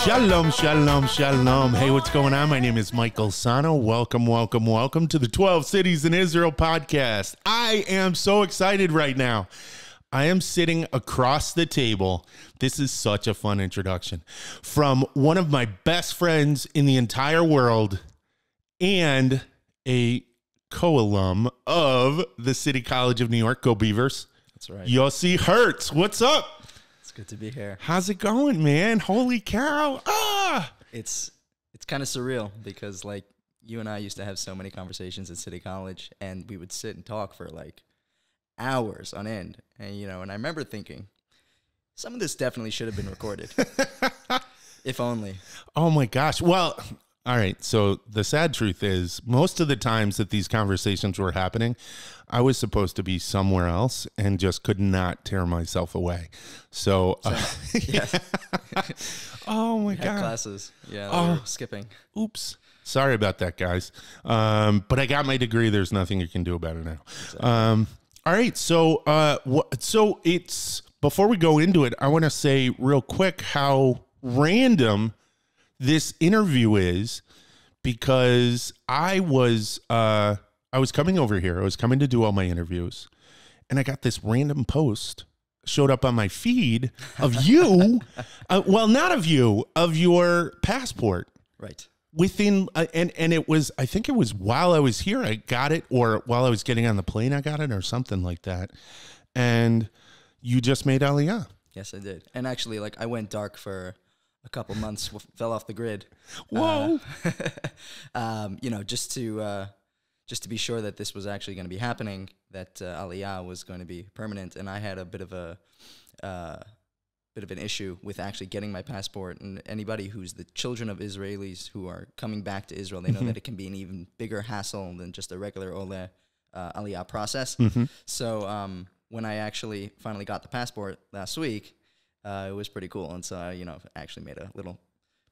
Shalom, shalom, shalom. Hey, what's going on? My name is Michael Sahno. Welcome, welcome, welcome to the 12 Cities in Israel podcast. I am so excited right now. I am sitting across the table. This is such a fun introduction from one of my best friends in the entire world and a co-alum of the City College of New York. Go Beavers. That's right. Yossi Hertz. What's up? It's good to be here. How's it going, man? Holy cow. It's kind of surreal because like you and I used to have so many conversations at City College and we would sit and talk for like hours on end. And I remember thinking some of this definitely should have been recorded. If only. Oh my gosh. Well, all right. So the sad truth is most of the times that these conversations were happening, I was supposed to be somewhere else and just could not tear myself away. So, Yes. oh my Had God. classes. Yeah. They were skipping. Oops. Sorry about that, guys. But I got my degree. There's nothing you can do about it now. Exactly. All right. So, it's before we go into it, I want to say real quick how random this interview is because I was coming over here. I was coming to do all my interviews, and I got this random post showed up on my feed of you. Well, not of you, of your passport. Right. Within and it was, I think it was while I was here I got it, or while I was getting on the plane I got it, or something like that. And you just made Aliyah. Yes, I did. And actually, like I went dark for a couple months, fell off the grid. Whoa. Just to be sure that this was actually going to be happening, that Aliyah was going to be permanent, and I had a bit of an issue with actually getting my passport. And anybody who's the children of Israelis who are coming back to Israel, they know that it can be an even bigger hassle than just a regular Aliyah process. So when I actually finally got the passport last week, it was pretty cool. And so I, actually made a little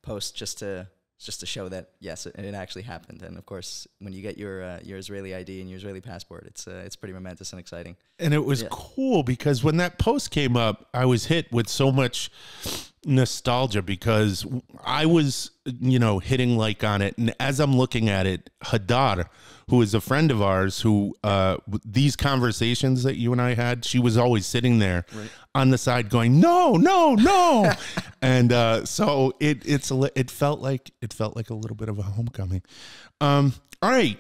post just to show that, yes, it actually happened. And of course, when you get your Israeli ID and your Israeli passport, it's pretty momentous and exciting. And it was cool because when that post came up, I was hit with so much nostalgia because I was, hitting like on it. And as I'm looking at it, Hadar, who is a friend of ours, who these conversations that you and I had, she was always sitting there on the side going, no, no, no. And so it felt like a little bit of a homecoming. All right.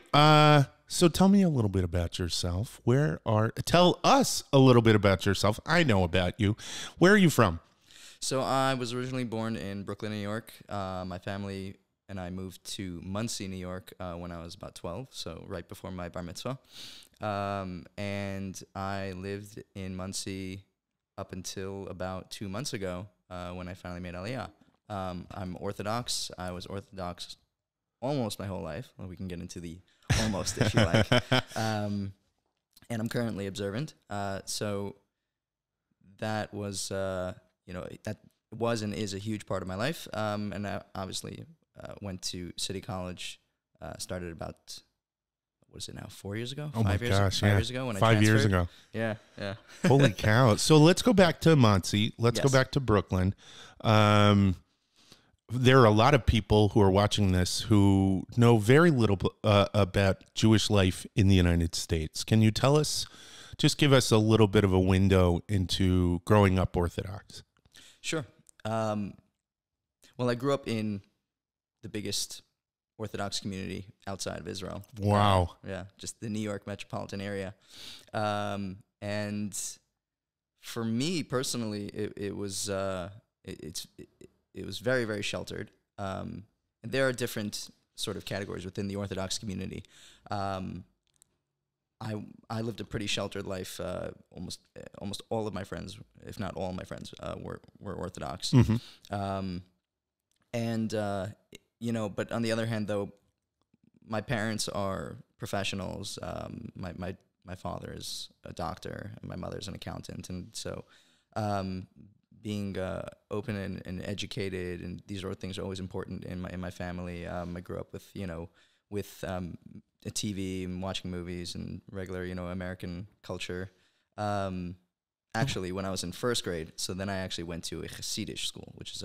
So tell me a little bit about yourself. Tell us a little bit about yourself. I know about you. Where are you from? So I was originally born in Brooklyn, New York. My family and I moved to Monsey, New York when I was about 12, so right before my bar mitzvah. And I lived in Monsey up until about 2 months ago when I finally made Aliyah. I'm Orthodox. I was Orthodox almost my whole life. Well, we can get into the almost if you like. And I'm currently observant. So that was, that was and is a huge part of my life. And I obviously went to City College, started about, what is it now, 4 years ago? Oh 5 years, gosh, 5 years ago when I 5 years transferred. ago. Yeah. Holy cow. So let's go back to Monsey. Let's go back to Brooklyn. There are a lot of people who are watching this who know very little about Jewish life in the United States. Can you tell us, just give us a little bit of a window into growing up Orthodox? Sure. Well, I grew up in the biggest Orthodox community outside of Israel. Wow. Just the New York metropolitan area. And for me personally, it was very, very sheltered. And there are different sort of categories within the Orthodox community. I lived a pretty sheltered life. Almost all of my friends, if not all my friends, were Orthodox. But on the other hand, though, my parents are professionals. My father is a doctor, and my mother's an accountant, and so being open and educated, and these sort of things are always important in my family. I grew up with a TV and watching movies and regular American culture. actually when I was in first grade. So then I actually went to a Hasidic school, which is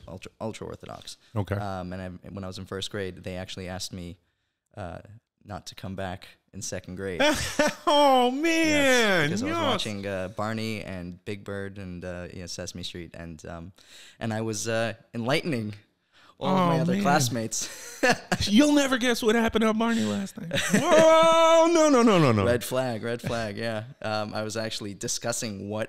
ultra Orthodox. Okay. When I was in first grade, they actually asked me not to come back in second grade. Oh man! Because I was watching Barney and Big Bird and Sesame Street, and I was enlightening all of my other classmates. You'll never guess what happened to Barney last night. Oh no! Red flag. Yeah, I was actually discussing who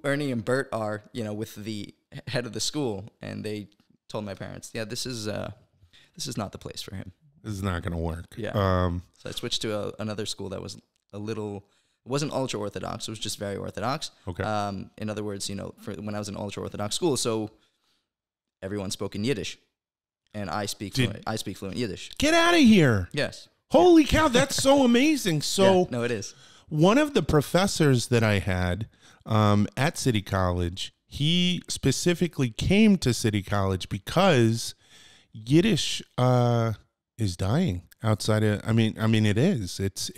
Ernie and Bert are, with the head of the school, and they told my parents, yeah, this is not the place for him. This is not going to work. Yeah. So I switched to another school that was it wasn't ultra Orthodox. It was just very Orthodox. Okay. In other words, when I was in ultra Orthodox school, so everyone spoke in Yiddish, and I speak fluent Yiddish. Get out of here. Yes. Holy cow, that's so amazing. So yeah, no, it is. One of the professors that I had at City College, he specifically came to City College because Yiddish is dying outside of, I mean it is. It's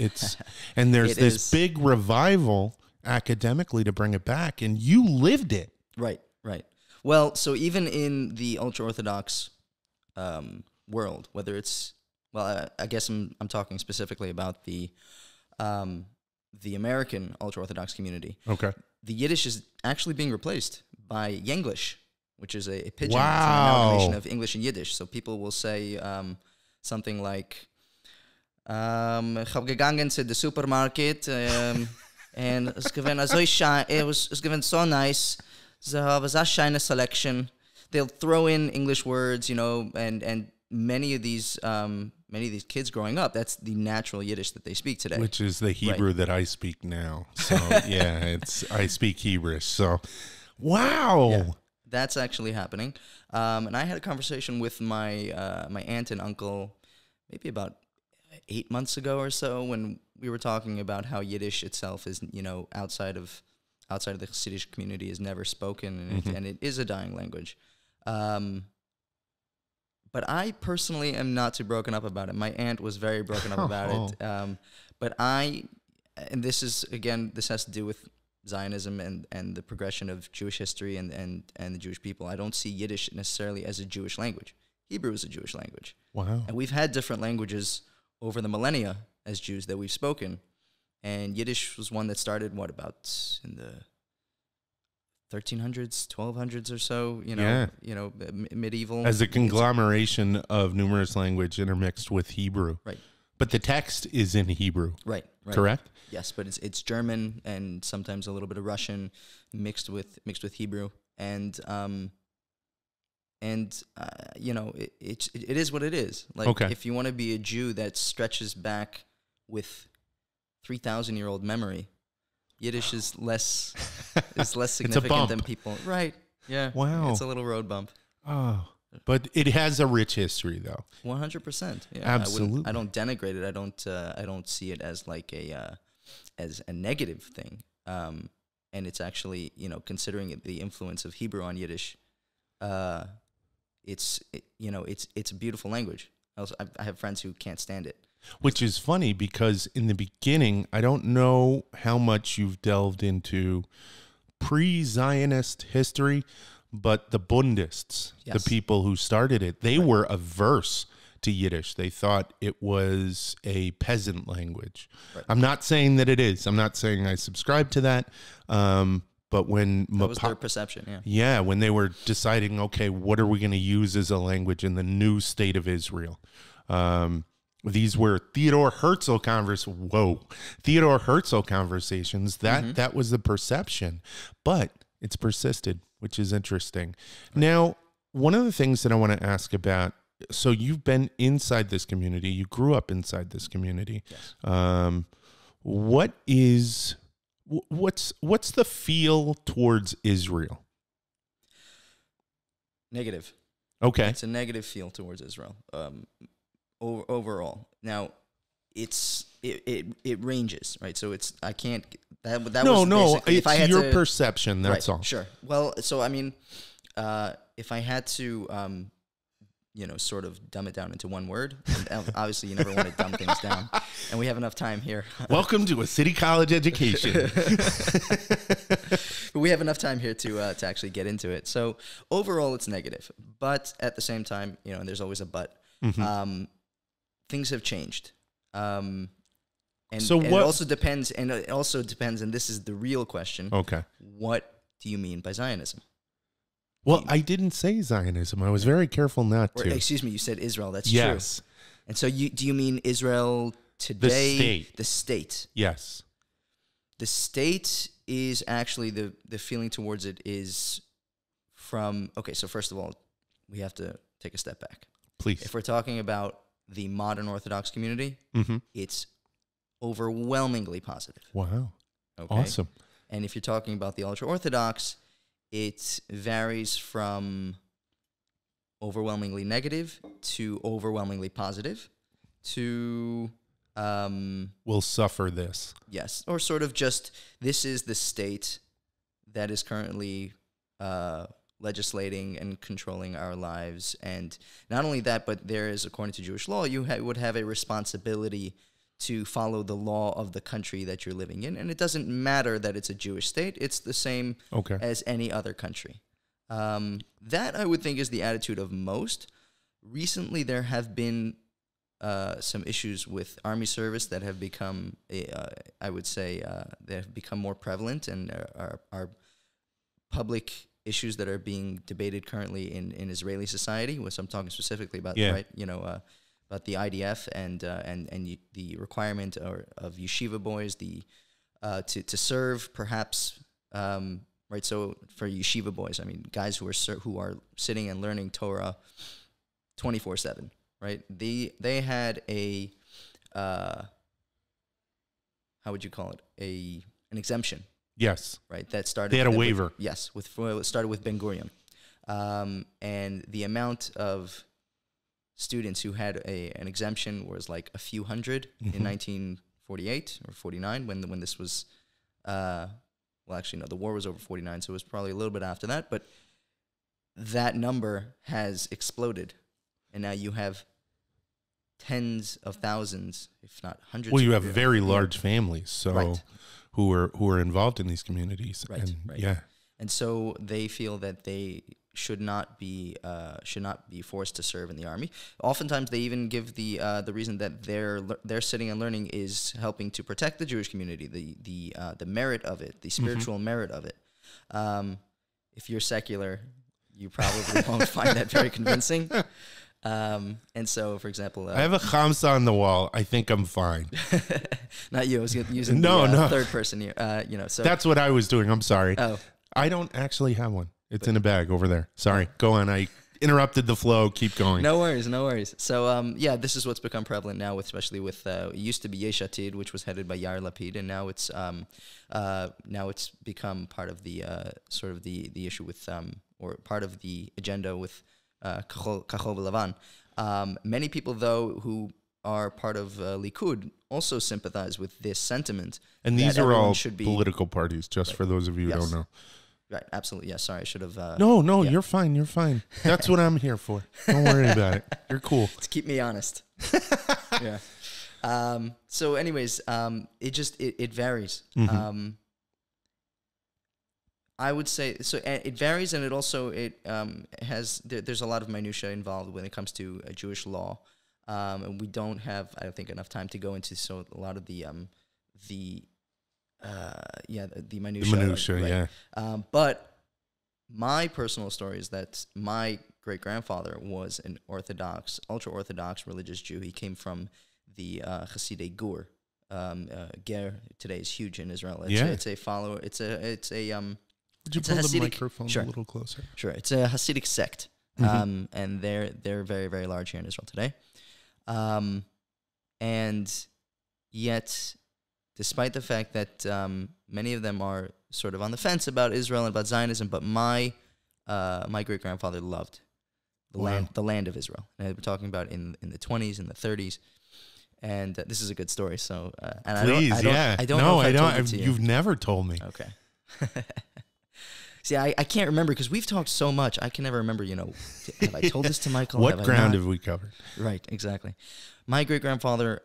and there's this big revival academically to bring it back, and you lived it. Right. Well, so even in the ultra Orthodox world, whether it's, well, I guess I'm talking specifically about the American ultra Orthodox community. Okay. The Yiddish is actually being replaced by Yenglish, which is a pidgin. Wow. It's an amalgamation of English and Yiddish. So people will say something like, ich habe gegangen to the supermarket, and es was given so nice. So it was a shiny selection. They'll throw in English words, and many of these kids growing up, that's the natural Yiddish that they speak today. Which is the Hebrew that I speak now. So yeah, I speak Hebrew. So wow. Yeah, that's actually happening. And I had a conversation with my my aunt and uncle maybe about 8 months ago or so, when we were talking about how Yiddish itself is, outside of the Hasidic community is never spoken, and it is a dying language. But I personally am not too broken up about it. My aunt was very broken up about it. But and this has to do with Zionism and the progression of Jewish history and the Jewish people. I don't see Yiddish necessarily as a Jewish language. Hebrew is a Jewish language. Wow. And we've had different languages over the millennia as Jews that we've spoken. And Yiddish was one that started, about in the 1300s, 1200s or so, medieval. As a conglomeration of numerous language intermixed with Hebrew. Right. But the text is in Hebrew. Right. Correct? Yes, but it's German and sometimes a little bit of Russian mixed with Hebrew. And it is what it is. Like, okay. If you want to be a Jew that stretches back with 3,000-year-old memory, Yiddish is less significant than people. Right. Yeah. Wow. It's a little road bump. Oh. But it has a rich history, though. 100%. Yeah. Absolutely. I don't denigrate it. I don't see it as like as a negative thing. And it's actually, considering the influence of Hebrew on Yiddish, it's a beautiful language. I have friends who can't stand it. Which is funny because in the beginning, I don't know how much you've delved into pre-Zionist history, but the Bundists, yes. the people who started it, they were averse to Yiddish. They thought it was a peasant language. Right. I'm not saying that it is. I'm not saying I subscribe to that. But when that was their perception, yeah. Yeah, when they were deciding, okay, what are we going to use as a language in the new state of Israel? These were Theodore Herzl conversations. That was the perception, but it's persisted, which is interesting. Right. Now, one of the things that I want to ask about, so you've been inside this community, you grew up inside this community. Yes. What's the feel towards Israel? Negative. Okay. It's a negative feel towards Israel. Overall. Now, it ranges, right? So it's, I can't, it's your perception, that's all. Sure. Well, so I mean, if I had to, sort of dumb it down into one word, and obviously you never want to dumb things down. And we have enough time here. Welcome to a city college education. But we have enough time here to actually get into it. So overall, it's negative. But at the same time, and there's always a but. Things have changed. And it also depends, and this is the real question. Okay. What do you mean by Zionism? Well, I didn't say Zionism. I was very careful not to. Excuse me, you said Israel. That's yes. true. And so do you mean Israel today? The state. The state. Yes. The state is actually the feeling towards it is from, okay, so first of all, we have to take a step back. Please. If we're talking about the modern Orthodox community, it's overwhelmingly positive. Wow. Okay? Awesome. And if you're talking about the ultra-Orthodox, it varies from overwhelmingly negative to overwhelmingly positive to... we'll suffer this. Yes. Or sort of just, this is the state that is currently legislating and controlling our lives. And not only that, but there is, according to Jewish law, you would have a responsibility to follow the law of the country that you're living in. And it doesn't matter that it's a Jewish state. It's the same as any other country. That, I would think, is the attitude of most. Recently, there have been some issues with army service that have become, I would say, they have become more prevalent and are public issues that are being debated currently in Israeli society. Which I'm talking specifically about, about the IDF and the requirement of yeshiva boys to serve, perhaps. Right, so for yeshiva boys, I mean, guys who are sitting and learning Torah 24/7. Right, they had a how would you call it, an exemption? Yes. Right, that started. They had a waiver. Yes, it started with Ben Gurion, and the amount of students who had an exemption was like a few hundred in 1948 or 49 when this was. Well, actually, no, the war was over 49, so it was probably a little bit after that. But that number has exploded, and now you have tens of thousands, if not hundreds. Well, you have very large families, so right. who are involved in these communities, right? Yeah, and so they feel that they should not be forced to serve in the army. Oftentimes, they even give the reason that they're sitting and learning is helping to protect the Jewish community, the merit of it, the spiritual merit of it. If you're secular, you probably won't find that very convincing. And so, for example, I have a chamsa on the wall. I think I'm fine. Not you. I was using no. third person here. So that's what I was doing. I'm sorry. Oh, I don't actually have one. It's in a bag over there. Sorry. Go on. I interrupted the flow. Keep going. No worries. So, this is what's become prevalent now, especially with it used to be Yesh Atid, which was headed by Yair Lapid, and now it's become part of the sort of the issue with or part of the agenda with Kachol V'Lavan. Many people, though, who are part of Likud also sympathize with this sentiment. And these are all political parties, just for those of you who don't know. Right, absolutely. Yeah, sorry, I should have... No, you're fine. You're fine. That's what I'm here for. Don't worry about it. You're cool. To keep me honest. Yeah. So anyways, it varies. I would say, so it varies, and it also, there's a lot of minutia involved when it comes to Jewish law. And we don't have, I don't think, enough time to go into a lot of the minutia. The minutia, right? Yeah. But my personal story is that my great-grandfather was an Orthodox, ultra-Orthodox religious Jew. He came from the Hasidei Gur. Ger today is huge in Israel. It's a follower. It's a Would you pull the microphone a little closer? Sure. It's a Hasidic sect, and they're very, very large here in Israel today. And yet, despite the fact that many of them are sort of on the fence about Israel and about Zionism, but my great-grandfather loved the land of Israel. And we're talking about in the 20s and the 30s. And this is a good story. So, and please, I don't know if I told it to you. You've never told me. Okay. See, I can't remember because we've talked so much. I can never remember, have I told this to Michael? What ground have we covered? Right, exactly. My great-grandfather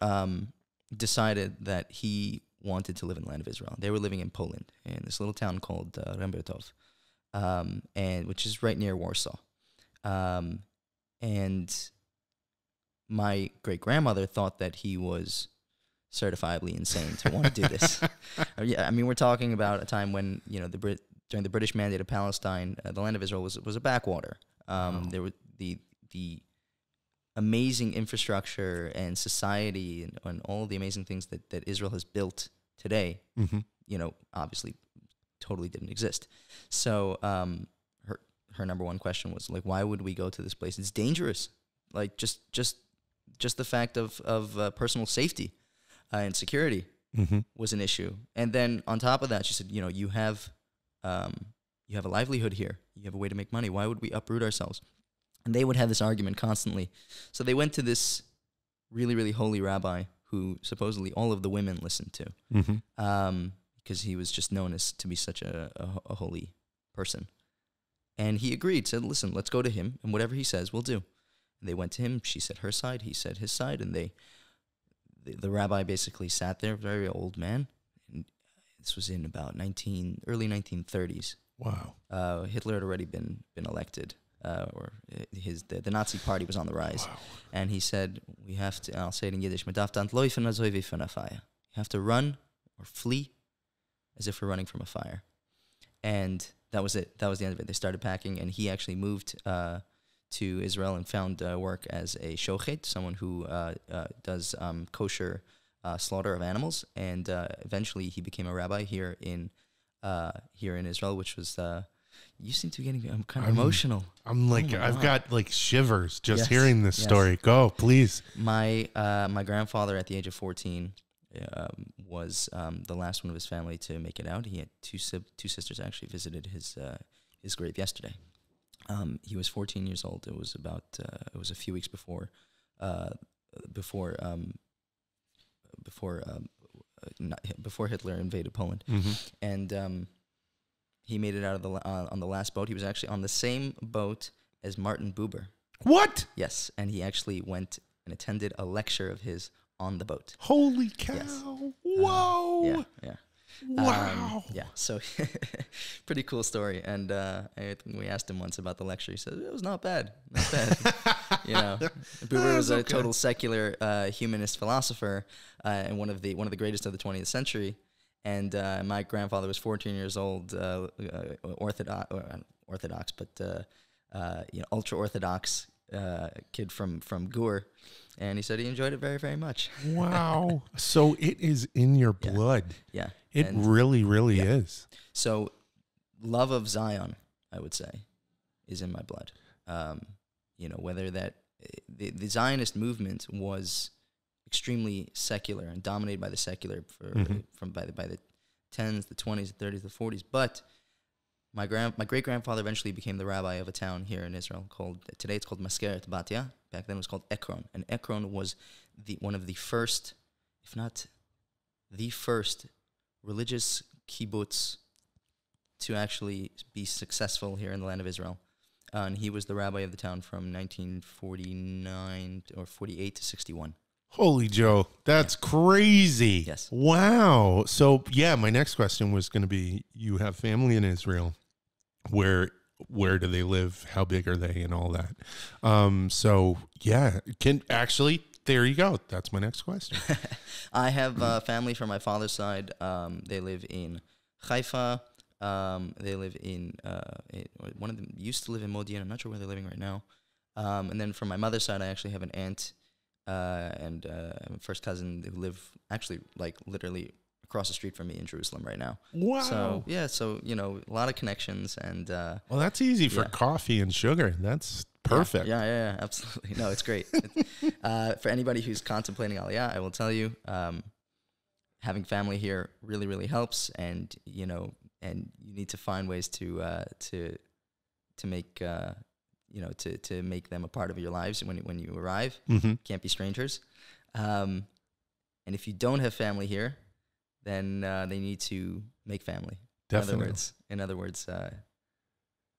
decided that he wanted to live in the land of Israel. They were living in Poland, in this little town called Revivo, and which is right near Warsaw. And my great-grandmother thought that he was certifiably insane to want to do this. Yeah, I mean, we're talking about a time when, you know, during the British Mandate of Palestine, the land of Israel was a backwater. There were the amazing infrastructure and society and all the amazing things that Israel has built today, you know, obviously totally didn't exist. So her number one question was like, why would we go to this place? It's dangerous. Like just the fact of personal safety and security was an issue. And then on top of that, she said, you know, you have a livelihood here. You have a way to make money. Why would we uproot ourselves? And they would have this argument constantly. So they went to this really, really holy rabbi who supposedly all of the women listened to, because he was just known as to be such a holy person. And he agreed, said, listen, let's go to him, and whatever he says, we'll do. And they went to him. She said her side. He said his side. And the rabbi basically sat there, very old man. And this was in about early 1930s. Wow. Hitler had already been elected, or the Nazi party was on the rise. Wow. And he said, we have to, I'll say it in Yiddish, you have to run or flee as if we're running from a fire. And that was it. That was the end of it. They started packing, and he actually moved to Israel and found work as a shochet, someone who does kosher slaughter of animals. And eventually he became a rabbi here in Israel, which was... you seem to be getting... I'm kind of emotional. I'm like... I've got like shivers just hearing this story. Go, please. My grandfather at the age of 14 was the last one of his family to make it out. He had two sisters actually visited his grave yesterday. He was 14 years old. It was a few weeks before Hitler invaded Poland, and he made it out of on the last boat. He was actually on the same boat as Martin Buber. What? Yes, and he actually went and attended a lecture of his on the boat. Holy cow! Yes. Whoa! Yeah. Wow. So pretty cool story. And we asked him once about the lecture. He said it was not bad. You know, Buber was a total secular humanist philosopher and one of the greatest of the 20th century. And my grandfather was 14 years old, orthodox, but ultra orthodox kid from Gur. And he said he enjoyed it very, very much. Wow. So it is in your blood. Yeah. It really, really is. So love of Zion, I would say, is in my blood. Whether that the Zionist movement was extremely secular and dominated by the secular by the 10s, the 20s, the 30s, the 40s. But my great grandfather eventually became the rabbi of a town here in Israel today it's called Maskeret Batya. Back then it was called Ekron, and Ekron was one of the first, if not the first, religious kibbutz to actually be successful here in the land of Israel. And he was the rabbi of the town from 1949 or 48 to 61. Holy Joe, that's crazy. Yes. Wow. So, my next question was going to be, you have family in Israel. Where do they live? How big are they? And all that. There you go. That's my next question. I have family from my father's side. They live in Haifa. They live in one of them used to live in Modi'in. I'm not sure where they're living right now. And then from my mother's side, I actually have an aunt and a first cousin who live actually like literally across the street from me in Jerusalem right now. Wow. So a lot of connections and. Well, that's easy for coffee and sugar. That's perfect. Yeah, absolutely. No, it's great. For anybody who's contemplating Aliyah, I will tell you, having family here really, really helps, and you need to find ways to make to make them a part of your lives when you arrive. Can't be strangers. And if you don't have family here, then they need to make family. Definitely. In other words,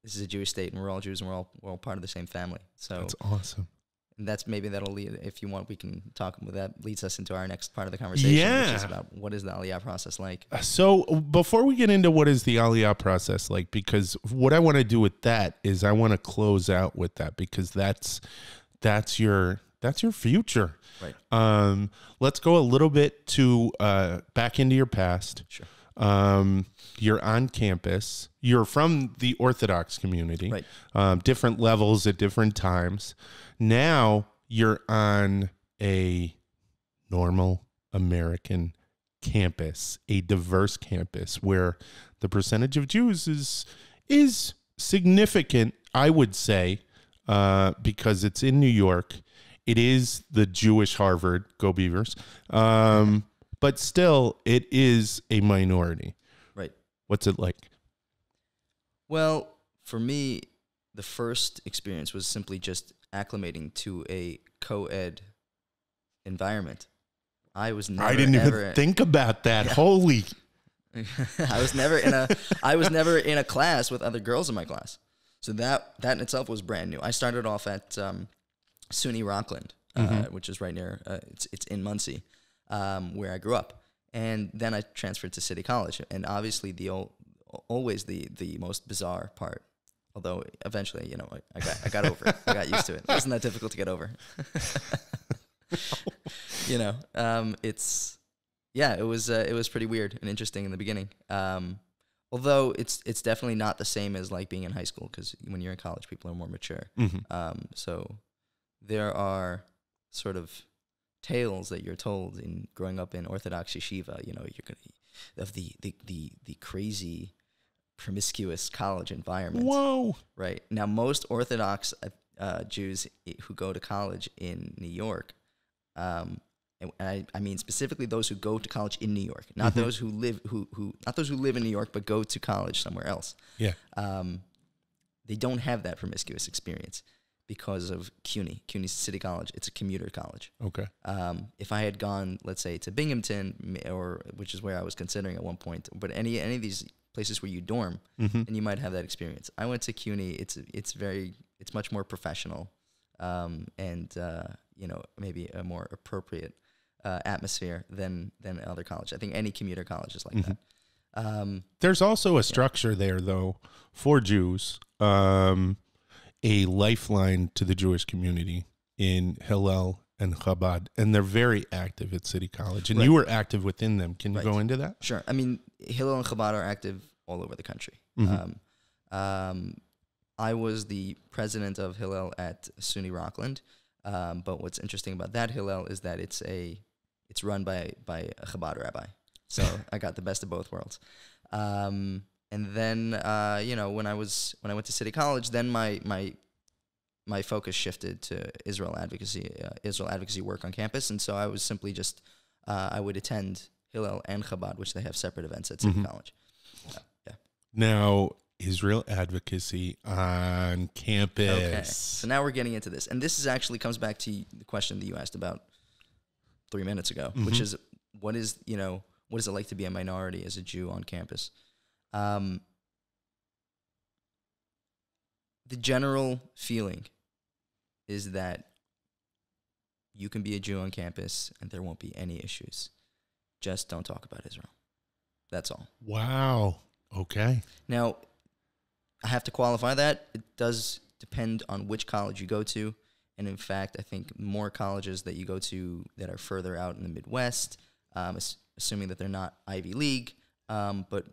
this is a Jewish state, and we're all Jews, and we're all part of the same family. So that's awesome. And that's that'll lead, if you want, we can talk. That leads us into our next part of the conversation, which is about what is the Aliyah process like. So before we get into what is the Aliyah process like, because what I want to do with that is I want to close out with that, because that's your future. Right. Let's go a little bit to back into your past. Sure. You're on campus. You're from the Orthodox community. Right. Different levels at different times. Now you're on a normal American campus, a diverse campus where the percentage of Jews is significant, I would say, because it's in New York. It is the Jewish Harvard, go Beavers. But still, it is a minority. Right. What's it like? Well, for me, the first experience was simply just acclimating to a co-ed environment. I didn't even think about that. Yeah. Holy. I was never in a class with other girls in my class. So that in itself was brand new. I started off at SUNY Rockland, which is right near, it's in Muncie, where I grew up. And then I transferred to City College. And obviously always the most bizarre part, although eventually, I got over it. I got used to it. It wasn't that difficult to get over. It was pretty weird and interesting in the beginning. Although it's definitely not the same as like being in high school, because when you're in college, people are more mature. So there are sort of tales that you're told in growing up in Orthodox yeshiva. You're gonna of the crazy promiscuous college environment. Whoa! Right now, most Orthodox Jews who go to college in New York. And I mean specifically those who go to college in New York, not those who live not those who live in New York but go to college somewhere else. Yeah. They don't have that promiscuous experience because of CUNY City College. It's a commuter college. Okay. If I had gone, let's say, to Binghamton, which is where I was considering at one point, but any of these places where you dorm, then you might have that experience. I went to CUNY. It's much more professional, and maybe a more appropriate atmosphere than other college. I think any commuter college is like that. There's also a structure there, though, for Jews, a lifeline to the Jewish community in Hillel and Chabad, and they're very active at City College, and you were active within them. Can you go into that? Sure. I mean, Hillel and Chabad are active all over the country. I was the president of Hillel at SUNY Rockland. But what's interesting about that Hillel is that it's run by a Chabad rabbi. So I got the best of both worlds. And then when I went to City College, then my focus shifted to Israel advocacy work on campus, and so I was simply just I would attend Hillel and Chabad, which they have separate events at City College. Yeah. Now, Israel advocacy on campus. Okay. So now we're getting into this. And this actually comes back to the question that you asked about 3 minutes ago, which is what is it like to be a minority as a Jew on campus? The general feeling is that you can be a Jew on campus and there won't be any issues. Just don't talk about Israel. That's all. Wow. Okay. Now, I have to qualify that. It does depend on which college you go to. And in fact, I think more colleges that you go to that are further out in the Midwest, assuming that they're not Ivy League, but,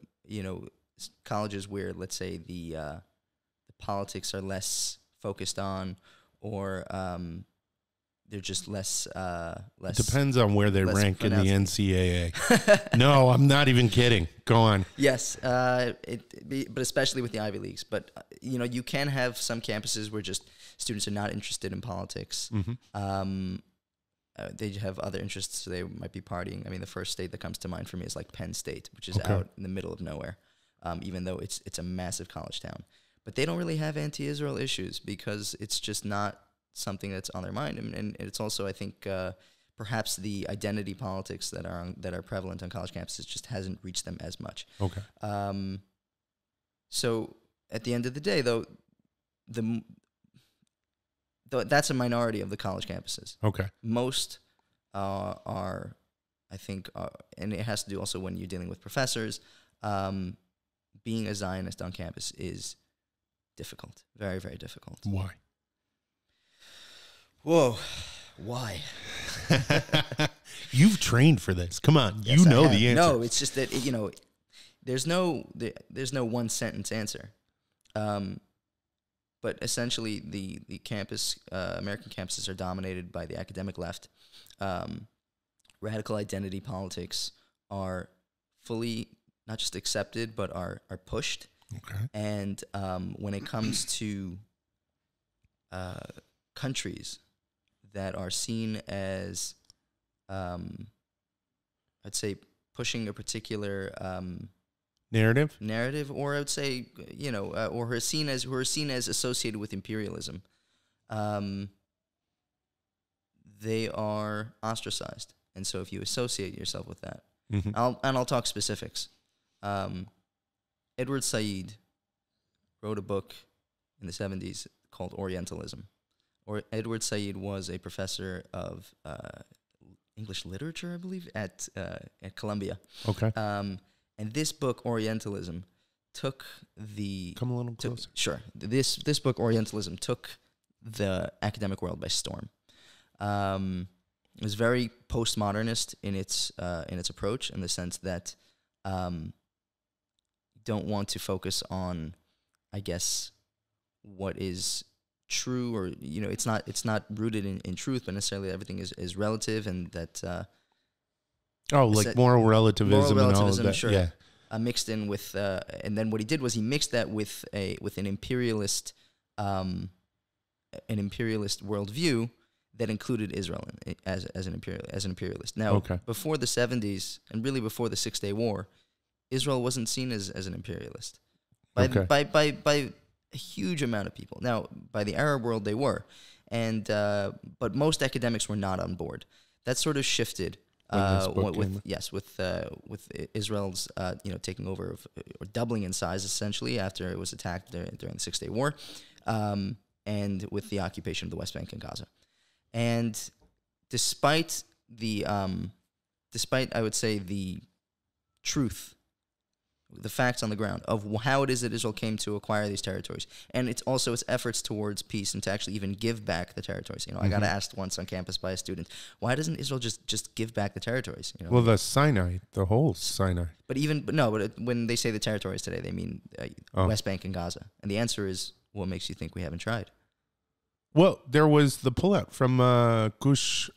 colleges where, let's say, the politics are less focused on, or they're just less. Depends on where they rank in the NCAA. No, I'm not even kidding. Go on. Yes, but especially with the Ivy Leagues. But you can have some campuses where just students are not interested in politics. They have other interests. So they might be partying. I mean, the first state that comes to mind for me is like Penn State, which is out in the middle of nowhere. Even though it's a massive college town, but they don't really have anti-Israel issues because it's just not something that's on their mind, and it's also, I think, perhaps the identity politics that are prevalent on college campuses just hasn't reached them as much. Okay. So at the end of the day, though, that's a minority of the college campuses. Okay. Most are, I think, and it has to do also when you're dealing with professors. Being a Zionist on campus is difficult, very, very difficult. Why? Whoa, why? You've trained for this. Come on, Yes, you know the answer. No, it's just that there's no one sentence answer. But essentially, the campus, American campuses are dominated by the academic left. Radical identity politics are fully not just accepted, but are pushed. Okay. And when it comes to countries that are seen as, I'd say, pushing a particular Narrative, or I would say, or who are seen as associated with imperialism, they are ostracized. And so, if you associate yourself with that, I'll talk specifics. Edward Said wrote a book in the 70s called Orientalism. Edward Said was a professor of English literature, I believe, at Columbia. Okay. And this book, Orientalism, took the... Come a little closer. Sure. This book, Orientalism, took the academic world by storm. It was very postmodernist in its approach, in the sense that don't want to focus on, I guess, what is true, or it's not rooted in truth, but necessarily everything is relative, and that like moral relativism and all of that. Sure. Yeah. Mixed in with, and then what he did was he mixed that with an imperialist worldview that included Israel as an imperialist. Now, before the 70s, and really before the 6-Day War, Israel wasn't seen as an imperialist by a huge amount of people. Now, by the Arab world, they were, and but most academics were not on board. That sort of shifted with Israel's taking over or doubling in size essentially after it was attacked during the 6-Day War, and with the occupation of the West Bank and Gaza. And despite I would say the truth, the facts on the ground of how it is that Israel came to acquire these territories, and it's also its efforts towards peace and to actually even give back the territories. I got asked once on campus by a student, why doesn't Israel just give back the territories? Well, the Sinai, the whole Sinai. But when they say the territories today, they mean West Bank and Gaza. And the answer is, what makes you think we haven't tried? Well, there was the pullout from Gush.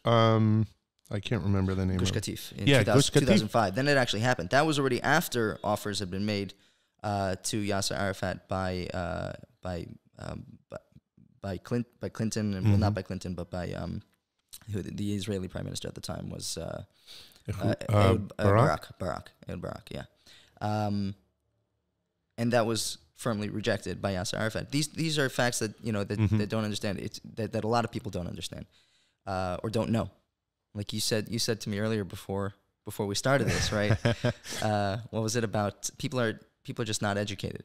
I can't remember the name. Gush of it. Katif in Gush Katif. 2005. Then it actually happened. That was already after offers had been made to Yasser Arafat by Clinton, and well, not by Clinton, but by who the Israeli prime minister at the time was Barak. Yeah, and that was firmly rejected by Yasser Arafat. These are facts that that don't understand. It's that a lot of people don't understand or don't know. Like you said to me earlier before we started this, right? What was it about? People are just not educated,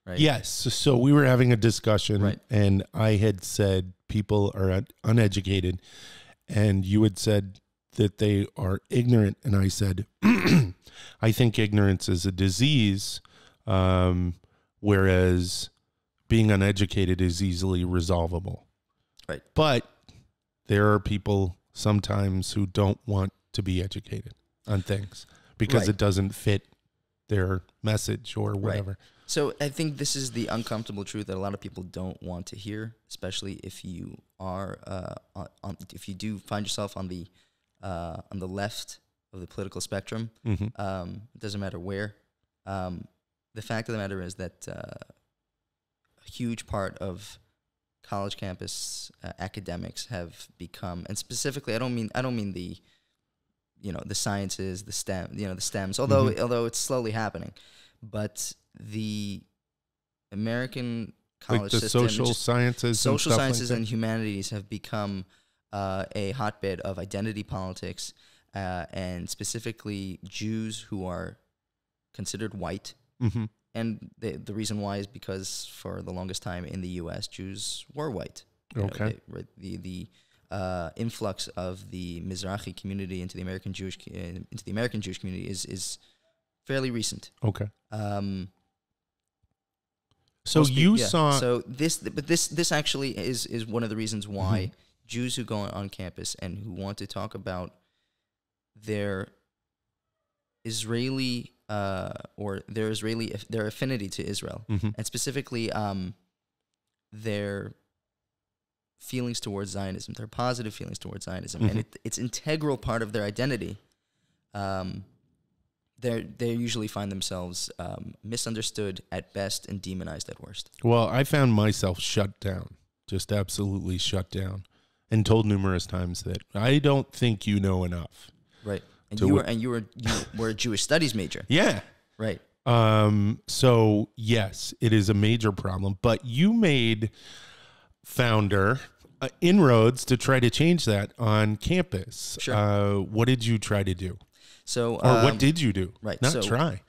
right? Yes. So we were having a discussion, right, and I had said people are uneducated, and you had said that they are ignorant, and I said, I think ignorance is a disease, whereas being uneducated is easily resolvable. Right. But there are people sometimes who don't want to be educated on things because it doesn't fit their message or whatever. Right. So I think this is the uncomfortable truth that a lot of people don't want to hear, especially if you are if you do find yourself on the left of the political spectrum. It doesn't matter where. The fact of the matter is that a huge part of college campus academics have become, and specifically, I don't mean the the sciences, the STEMs, although it's slowly happening, but the American college system, social sciences and humanities have become a hotbed of identity politics, and specifically Jews who are considered white. And the reason why is because for the longest time in the U.S., Jews were white. You know, Okay. the influx of the Mizrahi community into the American Jewish community is fairly recent. Okay. So Most you yeah. saw. So this actually is one of the reasons why Jews who go on campus and who want to talk about their Israeli their affinity to Israel, and specifically their feelings towards Zionism, their positive feelings towards Zionism, and it's integral part of their identity. They usually find themselves misunderstood at best and demonized at worst. Well, I found myself shut down, just absolutely shut down, and told numerous times that I don't think you know enough. Right. And you were a Jewish studies major. Yeah. Right. So yes, it is a major problem, but you made founder inroads to try to change that on campus. Sure. What did you try to do? So, or what did you do? Right. Not try.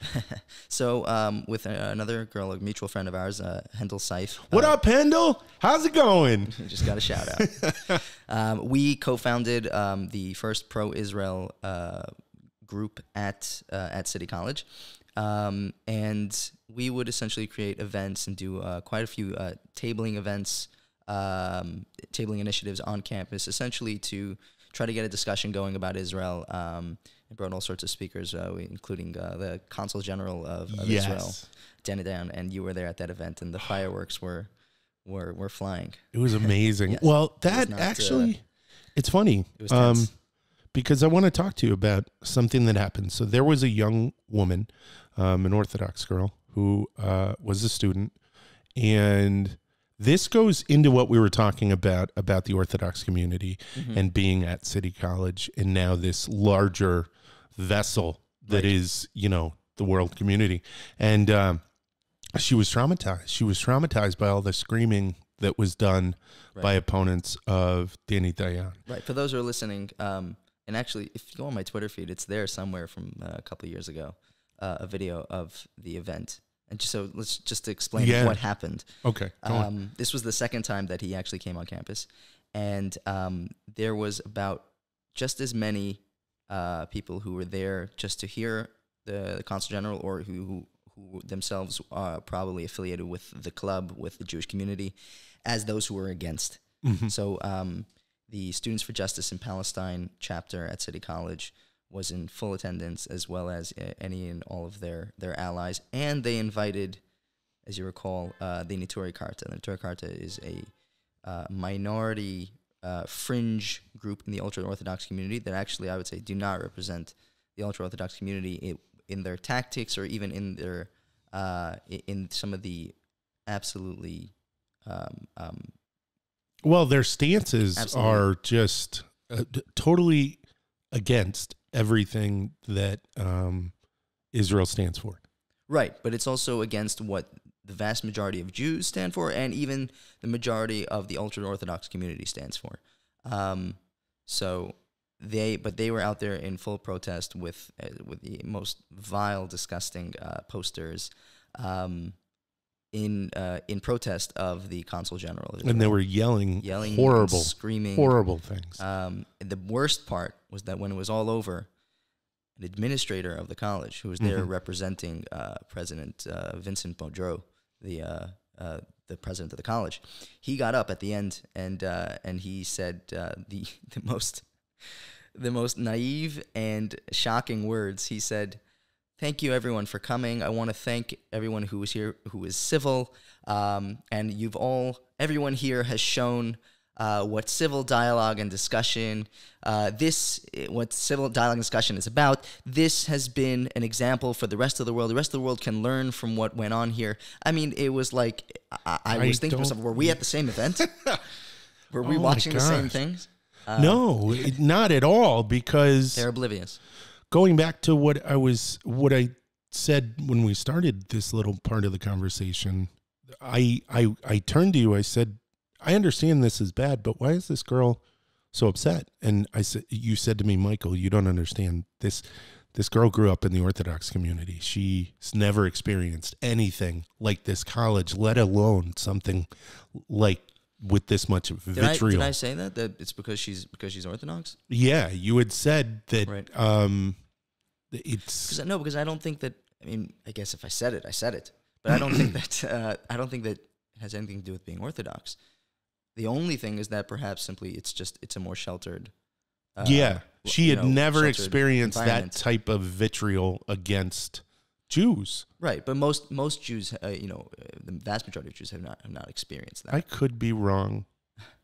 So, with another girl, a mutual friend of ours, Hendel Seif. What up, Hendel? How's it going? Just got a shout out. We co-founded the first pro-Israel group at City College. And we would essentially create events and do quite a few tabling events, tabling initiatives on campus, essentially to try to get a discussion going about Israel. And brought all sorts of speakers, including the Consul General of Israel, Danny Down, and you were there at that event, and the fireworks were flying. It was amazing. Yes. Well, that not, actually, it's funny. It was tense. Because I want to talk to you about something that happened. So there was a young woman, an Orthodox girl, who was a student, and this goes into what we were talking about the Orthodox community and being at City College, and now this larger vessel that is, the world community. And she was traumatized. She was traumatized by all the screaming that was done by opponents of Danny Dayan. Right. For those who are listening, and actually, if you go on my Twitter feed, it's there somewhere from a couple of years ago, a video of the event. And let's just explain what happened. Okay. This was the second time that he actually came on campus, and there was about just as many people who were there just to hear the Consul General, or who themselves are probably affiliated with the club, with the Jewish community, as those who were against. So the Students for Justice in Palestine chapter at City College was in full attendance, as well as any and all of their allies. And they invited, as you recall, the Neturei Karta. The Neturei Karta is a minority fringe group in the ultra-Orthodox community that actually, I would say, do not represent the ultra-Orthodox community in their tactics, or even in their in some of the absolutely well, their stances are just totally against everything that Israel stands for. Right, but it's also against what the vast majority of Jews stand for, and even the majority of the ultra-Orthodox community stands for. They were out there in full protest with the most vile, disgusting posters in protest of the Consul General. And they were yelling horrible, screaming, horrible things. The worst part was that when it was all over, an administrator of the college, who was there representing President Vincent Boudreau, the president of the college, he got up at the end and he said the most naive and shocking words. He said, "Thank you, everyone, for coming. I want to thank everyone who was here, who was civil, and everyone here has shown what civil dialogue and discussion, what civil dialogue and discussion is about. This has been an example for the rest of the world. The rest of the world can learn from what went on here." I mean, it was like, I was thinking to myself, were we at the same event? Were we watching the same things? No, not at all, because they're oblivious. Going back to what I said when we started this little part of the conversation, I turned to you. I said, "I understand this is bad, but why is this girl so upset?" And you said to me, "Michael, you don't understand this. This girl grew up in the Orthodox community. She's never experienced anything like this college, let alone something like with this much vitriol. Did I say that it's because she's Orthodox? Yeah, you had said that. Right. It's because I don't think that. I mean, I guess if I said it, I said it. But I don't think that. I don't think that has anything to do with being Orthodox. The only thing is that perhaps simply it's a more sheltered. She had never experienced that type of vitriol against Jews. Right, but most Jews, the vast majority of Jews have not experienced that. I could be wrong.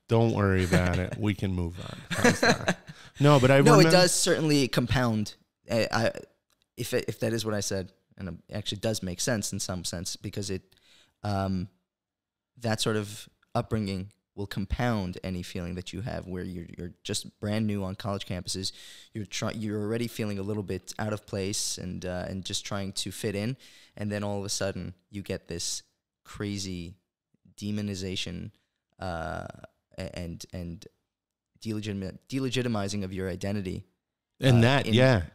Don't worry about it. We can move on. How's that? No, but it does certainly compound. If that is what I said, and it actually does make sense in some sense, because that sort of upbringing will compound any feeling that you have where you're just brand new on college campuses. You're already feeling a little bit out of place and just trying to fit in, and then all of a sudden you get this crazy demonization and delegitimizing of your identity. And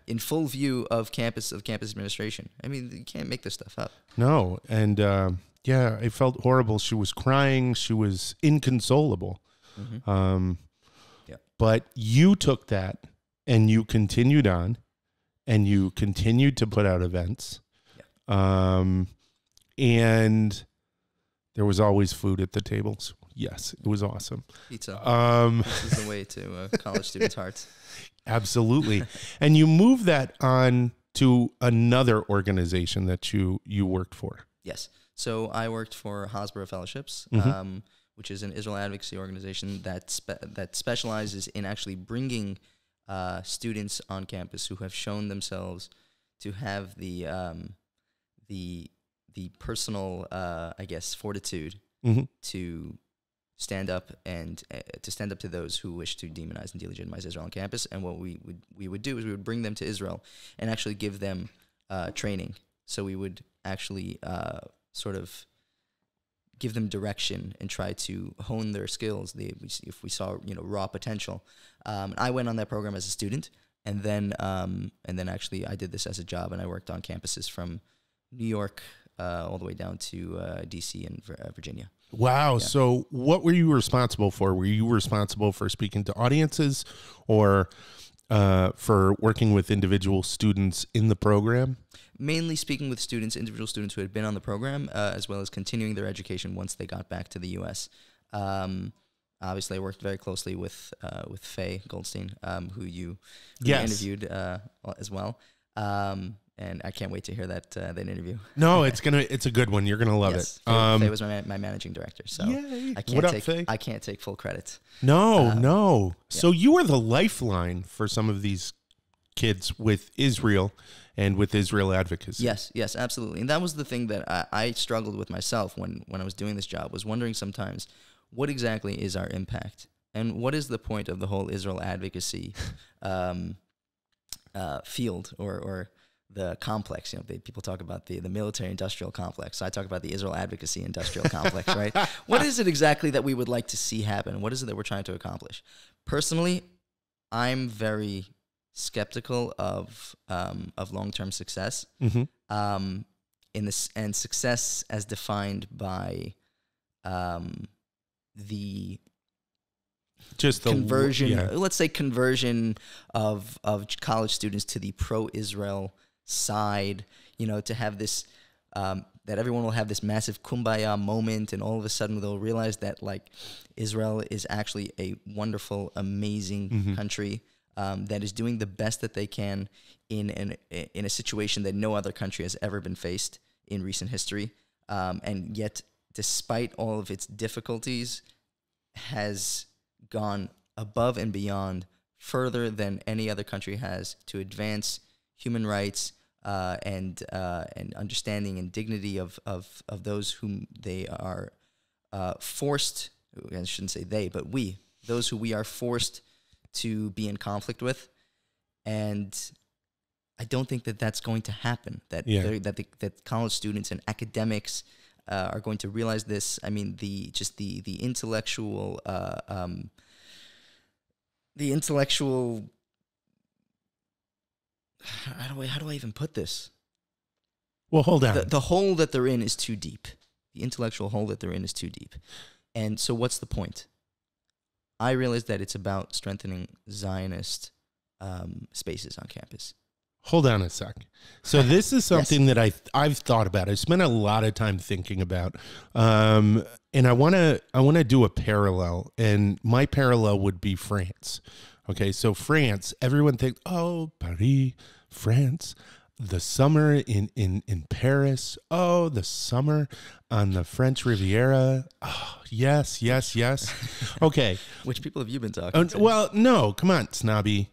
in full view of campus administration. I mean, you can't make this stuff up. No, and I felt horrible. She was crying. She was inconsolable. Mm-hmm. But you took that and you continued on, and you continued to put out events. Yeah. And there was always food at the tables. Yes, it was awesome. Pizza. This is the way to college students' hearts. Absolutely. And you moved that on to another organization that you worked for. Yes. So I worked for Hasbara Fellowships, which is an Israel advocacy organization that specializes in actually bringing students on campus who have shown themselves to have the personal, fortitude to stand up to those who wish to demonize and delegitimize Israel on campus. And what we would do is we would bring them to Israel and actually give them training. So we would actually sort of give them direction and try to hone their skills. If we saw raw potential, I went on that program as a student, and then actually I did this as a job, and I worked on campuses from New York all the way down to DC and Virginia. Wow. Yeah. So what were you responsible for? Were you responsible for speaking to audiences, or for working with individual students in the program? Mainly speaking with individual students who had been on the program, as well as continuing their education once they got back to the U.S. Obviously, I worked very closely with Faye Goldstein, who you interviewed as well. And I can't wait to hear that interview. No, it's a good one. You're gonna love it. Faye was my managing director, so yay. I can't take full credit. No. So you were the lifeline for some of these kids with Israel and with Israel advocacy. Yes, absolutely. And that was the thing that I struggled with myself when I was doing this job, was wondering sometimes, what exactly is our impact, and what is the point of the whole Israel advocacy field or the complex? People talk about the military-industrial complex. So I talk about the Israel advocacy industrial complex, right? What is it exactly that we would like to see happen? What is it that we're trying to accomplish? Personally, I'm very skeptical of long-term success. In this, and success as defined by the conversion. Let's say conversion of college students to the pro-Israel side, to have this, that everyone will have this massive kumbaya moment, and all of a sudden they'll realize that Israel is actually a wonderful, amazing country that is doing the best that they can in a situation that no other country has ever been faced in recent history, and yet, despite all of its difficulties, has gone above and beyond, further than any other country has, to advance human rights and understanding and dignity of those whom they are forced. I shouldn't say they, but those who we are forced to be in conflict with. And I don't think that that's going to happen. That college students and academics are going to realize this. I mean, the intellectual. How do I even put this? Well, hold on. The hole that they're in is too deep. The intellectual hole that they're in is too deep. And so what's the point? I realized that it's about strengthening Zionist spaces on campus. Hold on a sec. So this is something that I've thought about. I spent a lot of time thinking about, and I want to do a parallel. And my parallel would be France. Okay, so France. Everyone thinks, oh, Paris, France. The summer in Paris. Oh, the summer on the French Riviera. Oh, yes. Okay. Which people have you been talking to? Well, no, come on, snobby,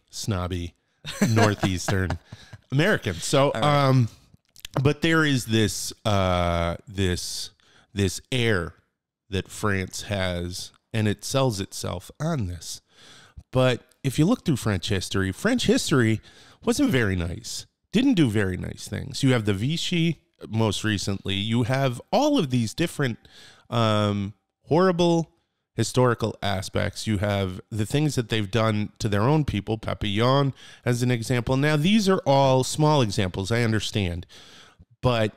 Northeastern American. So, right. But there is this this air that France has, and it sells itself on this. But if you look through French history wasn't very nice. Didn't do very nice things. You have the Vichy most recently. You have all of these different horrible historical aspects. You have the things that they've done to their own people, Papillon as an example. Now, these are all small examples, I understand. But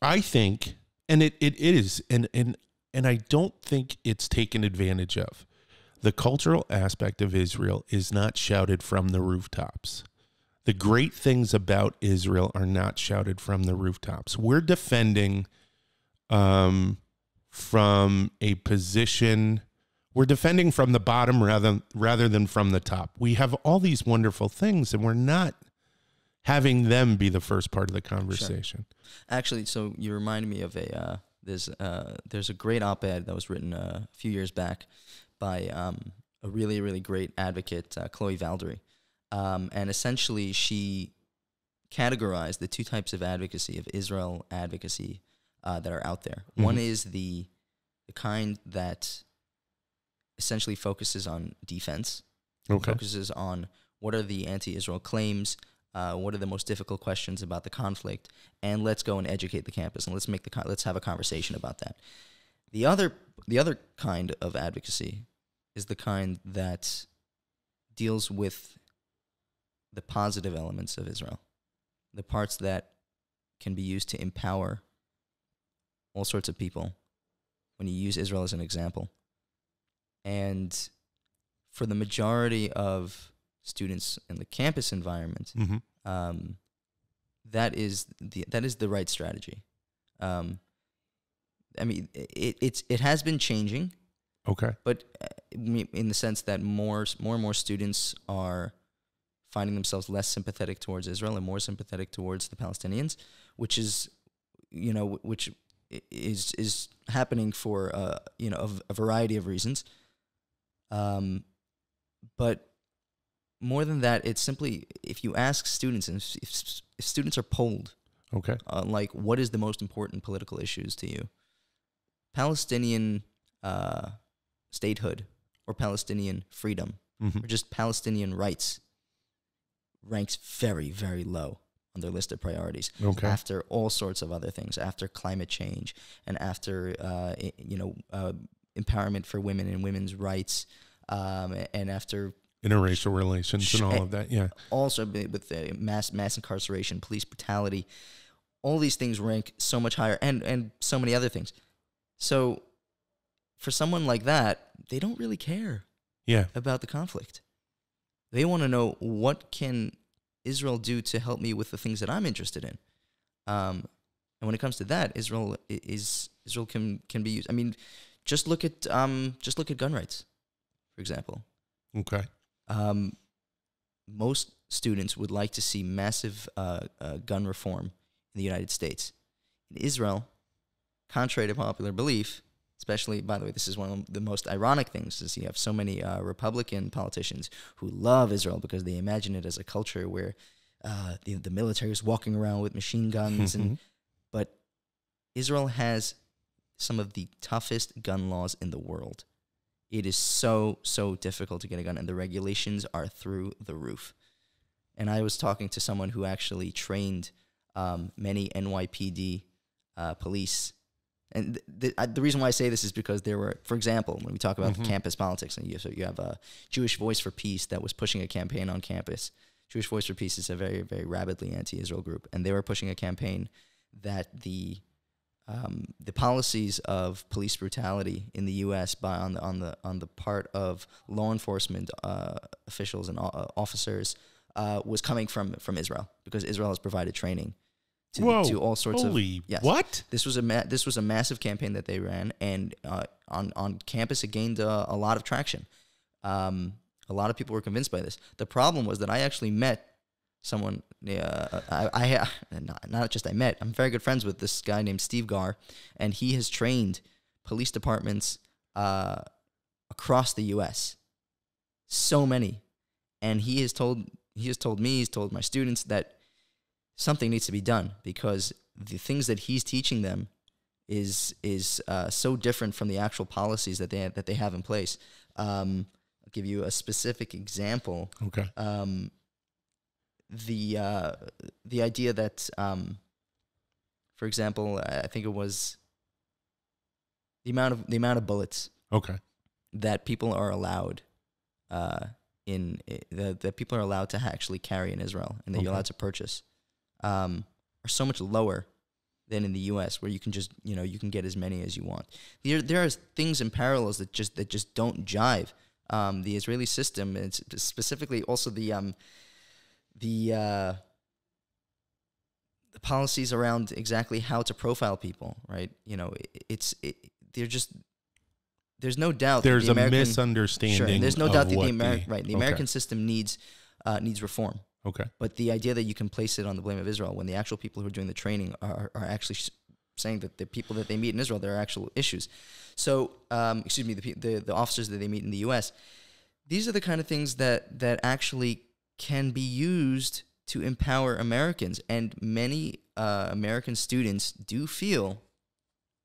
I think, and it is, and I don't think it's taken advantage of. The cultural aspect of Israel is not shouted from the rooftops. The great things about Israel are not shouted from the rooftops. We're defending from a position. We're defending from the bottom rather than from the top. We have all these wonderful things, and we're not having them be the first part of the conversation. Sure. Actually, so you reminded me of there's a great op-ed that was written a few years back by a really, really great advocate, Chloe Valdery. And essentially, she categorized the two types of advocacy, of Israel advocacy, that are out there. Mm-hmm. One is the kind that essentially focuses on defense, focuses on what are the anti-Israel claims, what are the most difficult questions about the conflict, and let's go and educate the campus, and let's have a conversation about that. The other kind of advocacy is the kind that deals with the positive elements of Israel, the parts that can be used to empower all sorts of people when you use Israel as an example. And for the majority of students in the campus environment, mm-hmm. that is the right strategy. I mean, it has been changing. Okay. But in the sense that more and more students are finding themselves less sympathetic towards Israel and more sympathetic towards the Palestinians, which is happening for a variety of reasons. But more than that, it's simply, if you ask students, and if students are polled, okay, like, what is the most important political issues to you? Palestinian statehood or Palestinian freedom, mm-hmm. or just Palestinian rights ranks very, very low on their list of priorities. Okay. After all sorts of other things, after climate change and after empowerment for women and women's rights, and after interracial relations and all of that. Yeah. Also with mass incarceration, police brutality, all these things rank so much higher, and so many other things. So for someone like that, they don't really care about the conflict. They want to know, what can Israel do to help me with the things that I'm interested in? And when it comes to that, Israel can be used. I mean, just look at gun rights, for example. Okay. Most students would like to see massive gun reform in the United States. In Israel, contrary to popular belief, especially, by the way, this is one of the most ironic things, is you have so many Republican politicians who love Israel because they imagine it as a culture where the military is walking around with machine guns. But Israel has some of the toughest gun laws in the world. It is so, so difficult to get a gun, and the regulations are through the roof. And I was talking to someone who actually trained many NYPD police. And the reason why I say this is because there were, for example, when we talk about campus politics, and you have a Jewish Voice for Peace that was pushing a campaign on campus. Jewish Voice for Peace is a very, very rabidly anti-Israel group, and they were pushing a campaign that the the policies of police brutality in the U.S. on the part of law enforcement officials and officers was coming from Israel, because Israel has provided training to all sorts of. Yes. What? This was a massive campaign that they ran, and on campus it gained a lot of traction. A lot of people were convinced by this. The problem was that I actually met someone. Not just I met. I'm very good friends with this guy named Steve Garr, and he has trained police departments across the U.S. So many, and he has told me, he's told my students that something needs to be done, because the things that he's teaching them is so different from the actual policies that they have in place. I'll give you a specific example. Okay. The idea that, for example, I think it was the amount of bullets. Okay. That people are allowed that people are allowed to actually carry in Israel, and that you're allowed to purchase, are so much lower than in the U.S., where you can just you can get as many as you want. There are things and parallels that just don't jive. The Israeli system, and specifically also the policies around exactly how to profile people, right? There's no doubt there's a misunderstanding. Sure, there's no doubt that the okay. American system needs reform. Okay. But the idea that you can place it on the blame of Israel, when the actual people who are doing the training are actually saying that the people that they meet in Israel, there are actual issues. So, the officers that they meet in the U.S., these are the kind of things that actually can be used to empower Americans. And many American students do feel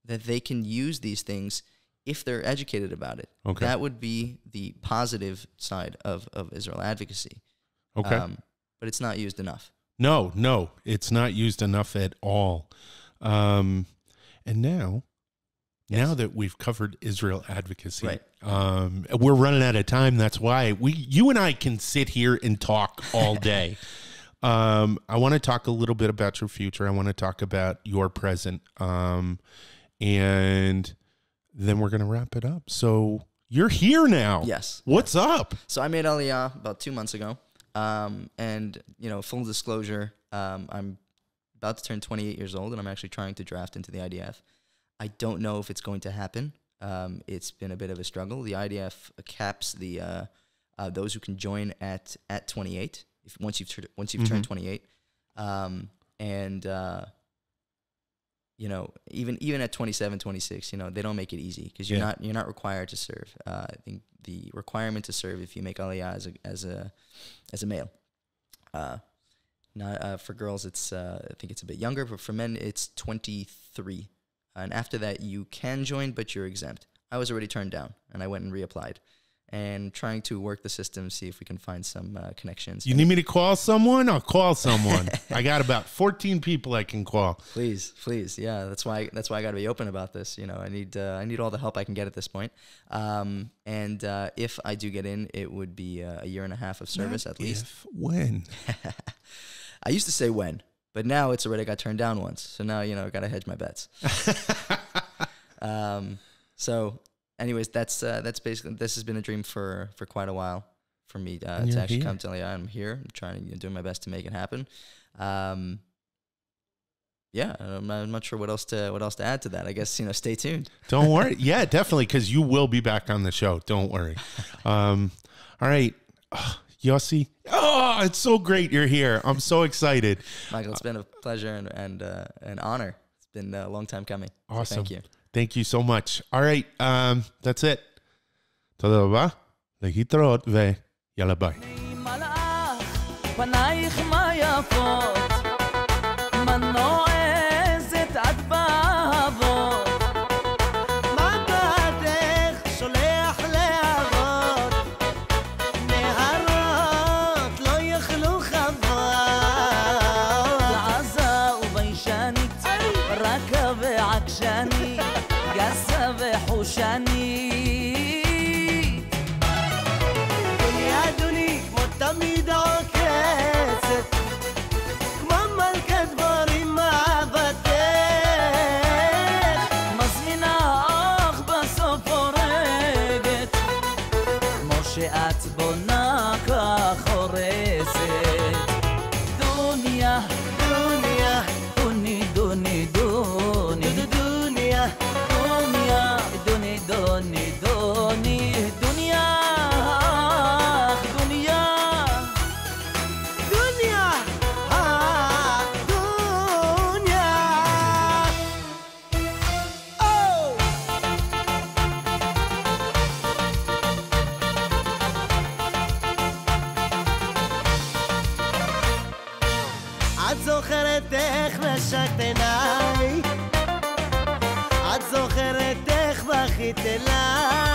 that they can use these things if they're educated about it. Okay. That would be the positive side of Israel advocacy. Okay. But it's not used enough. No, it's not used enough at all. And now that we've covered Israel advocacy, right. We're running out of time. That's why you and I can sit here and talk all day. I want to talk a little bit about your future. I want to talk about your present. And then we're going to wrap it up. So you're here now. Yes. What's up? So I made Aliyah about 2 months ago. And full disclosure, I'm about to turn 28 years old, and I'm actually trying to draft into the IDF. I don't know if it's going to happen. It's been a bit of a struggle. The IDF caps the those who can join at 28. Once you've turned 28, even at 27, 26, they don't make it easy, because you're not required to serve. I think the requirement to serve, if you make Aliyah as a male, not for girls, it's I think it's a bit younger, but for men it's 23, and after that you can join, but you're exempt. I was already turned down, and I went and reapplied, and trying to work the system, see if we can find some connections. You need me to call someone? I'll call someone. I got about 14 people I can call. Please. Yeah, that's why I got to be open about this. I need all the help I can get at this point. And if I do get in, it would be a year and a half of service at least. When? I used to say when, but now it's already got turned down once. So now, I got to hedge my bets. So anyways, that's basically, this has been a dream for quite a while for me to actually come to Aliyah. I'm here. I'm trying to do my best to make it happen. Yeah, I'm not sure what else to add to that. I guess, stay tuned. Don't worry. Yeah, definitely, because you will be back on the show. Don't worry. All right. Yossi. Oh, it's so great you're here. I'm so excited. Michael, it's been a pleasure and an honor. It's been a long time coming. Awesome. So thank you. Thank you so much. All right. That's it. תודה רבה. להתראות ויאללה ביי. תמיד עוקצת כמו מלכת דבורים החורסת. דוניה, דוניה, דוני, דוני, דוני, דוניה, דוניה, דוני, דוני, דוני, דוניה, דוניה, דוניה, דוניה. את זוכרת איך נשקת עיניי, את זוכרת איך בכית אליי,